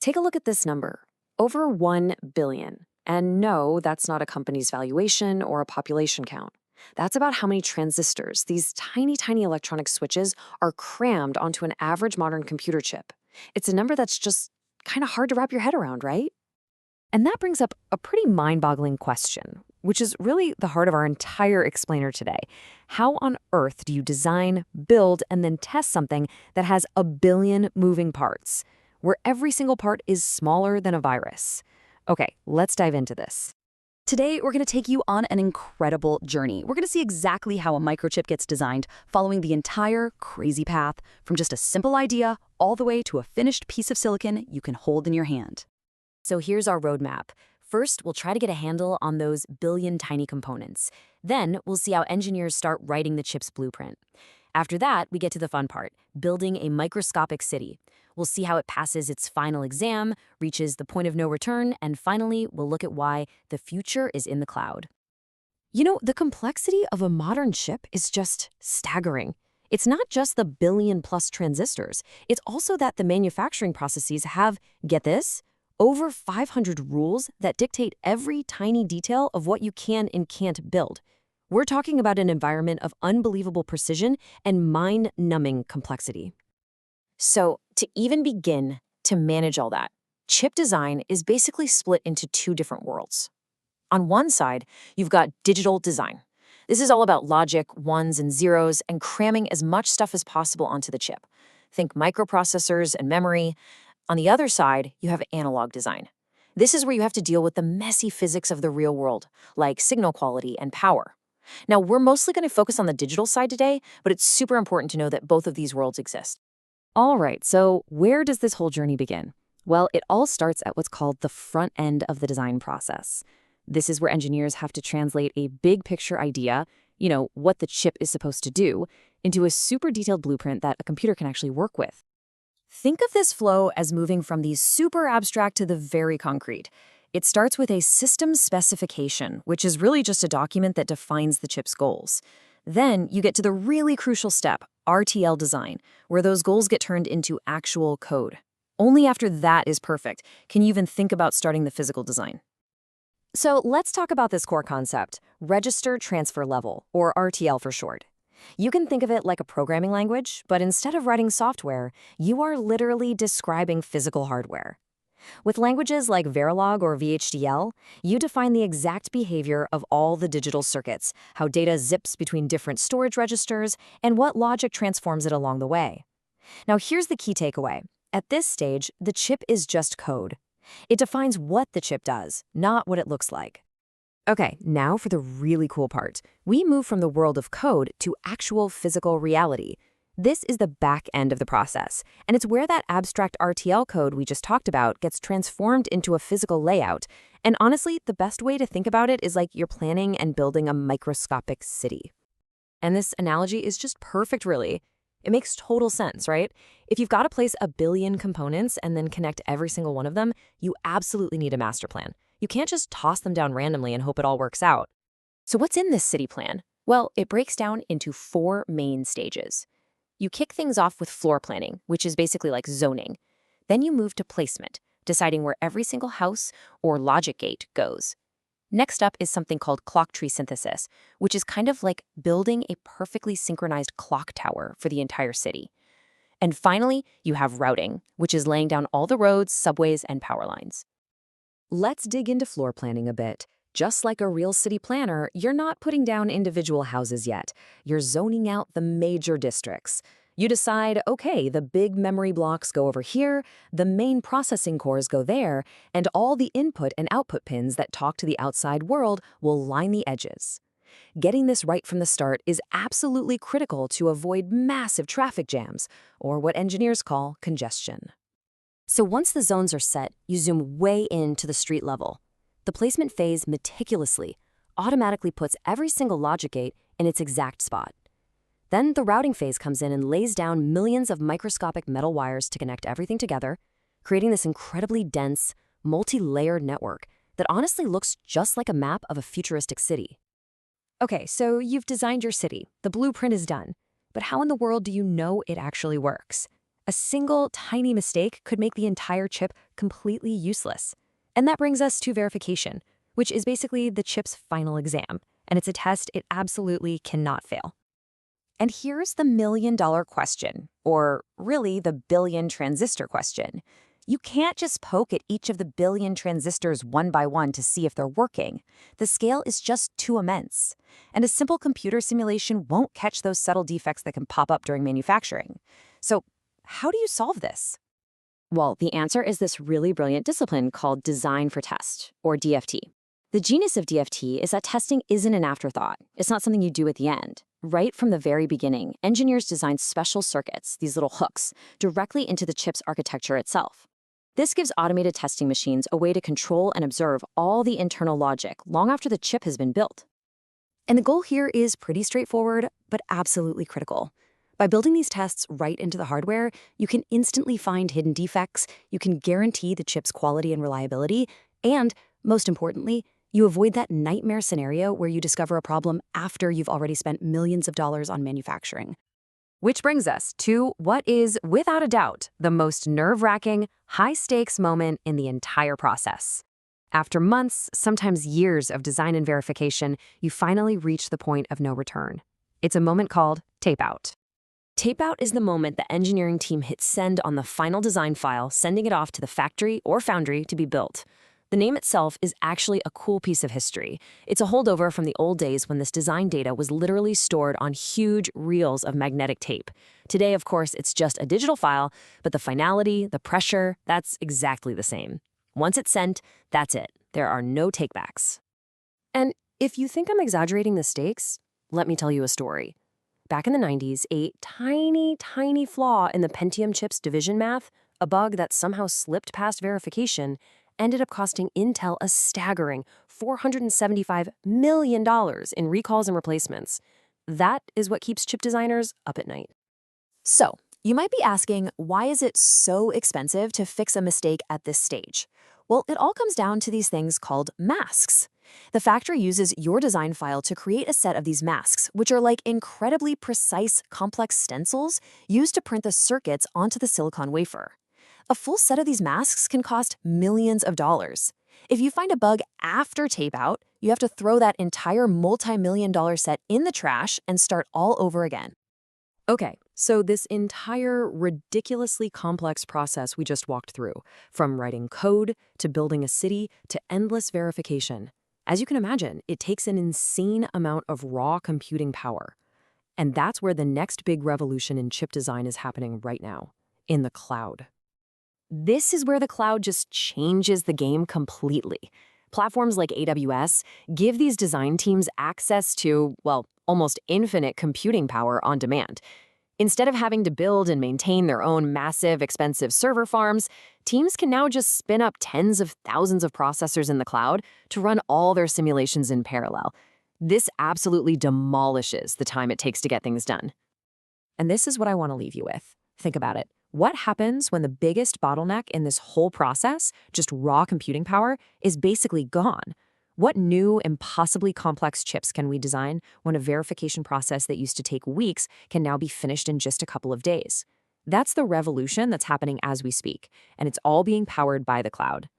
Take a look at this number, over 1 billion. And no, that's not a company's valuation or a population count. That's about how many transistors, these tiny, tiny electronic switches, are crammed onto an average modern computer chip. It's a number that's just kind of hard to wrap your head around, right? And that brings up a pretty mind-boggling question, which is really the heart of our entire explainer today. How on earth do you design, build, and then test something that has a billion moving parts, where every single part is smaller than a virus? Okay, let's dive into this. Today, we're going to take you on an incredible journey. We're going to see exactly how a microchip gets designed, following the entire crazy path from just a simple idea all the way to a finished piece of silicon you can hold in your hand. So here's our roadmap. First, we'll try to get a handle on those billion tiny components. Then, we'll see how engineers start writing the chip's blueprint. After that, we get to the fun part, building a microscopic city. We'll see how it passes its final exam, reaches the point of no return, and finally, we'll look at why the future is in the cloud. You know, the complexity of a modern chip is just staggering. It's not just the billion-plus transistors. It's also that the manufacturing processes have, get this, over 500 rules that dictate every tiny detail of what you can and can't build. We're talking about an environment of unbelievable precision and mind-numbing complexity. So, to even begin to manage all that, chip design is basically split into two different worlds. On one side, you've got digital design. This is all about logic, ones and zeros, and cramming as much stuff as possible onto the chip. Think microprocessors and memory. On the other side, you have analog design. This is where you have to deal with the messy physics of the real world, like signal quality and power. Now, we're mostly going to focus on the digital side today, but it's super important to know that both of these worlds exist. All right, so where does this whole journey begin? Well, it all starts at what's called the front end of the design process. This is where engineers have to translate a big picture idea, what the chip is supposed to do, into a super detailed blueprint that a computer can actually work with. Think of this flow as moving from the super abstract to the very concrete. It starts with a systems specification, which is really just a document that defines the chip's goals. Then you get to the really crucial step, RTL design, where those goals get turned into actual code. Only after that is perfect can you even think about starting the physical design. So let's talk about this core concept, register transfer level, or RTL for short. You can think of it like a programming language, but instead of writing software, you are literally describing physical hardware. With languages like Verilog or VHDL, you define the exact behavior of all the digital circuits, how data zips between different storage registers, and what logic transforms it along the way. Now here's the key takeaway. At this stage, the chip is just code. It defines what the chip does, not what it looks like. Okay, now for the really cool part. We move from the world of code to actual physical reality. This is the back end of the process, and it's where that abstract RTL code we just talked about gets transformed into a physical layout. And honestly, the best way to think about it is like you're planning and building a microscopic city. And this analogy is just perfect, really. It makes total sense, right? If you've got to place a billion components and then connect every single one of them, you absolutely need a master plan. You can't just toss them down randomly and hope it all works out. So what's in this city plan? Well, it breaks down into 4 main stages. You kick things off with floor planning, which is basically like zoning. Then you move to placement, deciding where every single house or logic gate goes. Next up is something called clock tree synthesis, which is kind of like building a perfectly synchronized clock tower for the entire city. And finally, you have routing, which is laying down all the roads, subways, and power lines. Let's dig into floor planning a bit. Just like a real city planner, you're not putting down individual houses yet. You're zoning out the major districts. You decide, okay, the big memory blocks go over here, the main processing cores go there, and all the input and output pins that talk to the outside world will line the edges. Getting this right from the start is absolutely critical to avoid massive traffic jams, or what engineers call congestion. So once the zones are set, you zoom way into the street level. The placement phase meticulously, automatically puts every single logic gate in its exact spot. Then the routing phase comes in and lays down millions of microscopic metal wires to connect everything together, creating this incredibly dense, multi-layered network that honestly looks just like a map of a futuristic city. Okay, so you've designed your city. The blueprint is done. But how in the world do you know it actually works? A single tiny mistake could make the entire chip completely useless. And that brings us to verification, which is basically the chip's final exam, and it's a test it absolutely cannot fail. And here's the million-dollar question, or really the billion transistor question. You can't just poke at each of the billion transistors one by one to see if they're working. The scale is just too immense. And a simple computer simulation won't catch those subtle defects that can pop up during manufacturing. So, how do you solve this? Well, the answer is this really brilliant discipline called design for test, or DFT. The genius of DFT is that testing isn't an afterthought. It's not something you do at the end. Right from the very beginning, engineers design special circuits, these little hooks, directly into the chip's architecture itself. This gives automated testing machines a way to control and observe all the internal logic long after the chip has been built. And the goal here is pretty straightforward, but absolutely critical. By building these tests right into the hardware, you can instantly find hidden defects, you can guarantee the chip's quality and reliability, and, most importantly, you avoid that nightmare scenario where you discover a problem after you've already spent millions of dollars on manufacturing. Which brings us to what is, without a doubt, the most nerve-wracking, high-stakes moment in the entire process. After months, sometimes years of design and verification, you finally reach the point of no return. It's a moment called tape-out. Tape-out is the moment the engineering team hits send on the final design file, sending it off to the factory or foundry to be built. The name itself is actually a cool piece of history. It's a holdover from the old days when this design data was literally stored on huge reels of magnetic tape. Today, of course, it's just a digital file, but the finality, the pressure, that's exactly the same. Once it's sent, that's it. There are no takebacks. And if you think I'm exaggerating the stakes, let me tell you a story. Back in the 90s, a tiny flaw in the Pentium chip's division math, a bug that somehow slipped past verification, ended up costing Intel a staggering $475 million in recalls and replacements. That is what keeps chip designers up at night. So, you might be asking, why is it so expensive to fix a mistake at this stage? Well, it all comes down to these things called masks. The factory uses your design file to create a set of these masks, which are like incredibly precise, complex stencils used to print the circuits onto the silicon wafer. A full set of these masks can cost millions of dollars. If you find a bug after tape-out, you have to throw that entire multi-million-dollar set in the trash and start all over again. Okay, so this entire ridiculously complex process we just walked through, from writing code to building a city to endless verification. As you can imagine, it takes an insane amount of raw computing power. And that's where the next big revolution in chip design is happening right now, in the cloud. This is where the cloud just changes the game completely. Platforms like AWS give these design teams access to, well, almost infinite computing power on demand. Instead of having to build and maintain their own massive, expensive server farms, teams can now just spin up tens of thousands of processors in the cloud to run all their simulations in parallel. This absolutely demolishes the time it takes to get things done. And this is what I want to leave you with. Think about it. What happens when the biggest bottleneck in this whole process, just raw computing power, is basically gone? What new, impossibly complex chips can we design when a verification process that used to take weeks can now be finished in just a couple of days? That's the revolution that's happening as we speak, and it's all being powered by the cloud.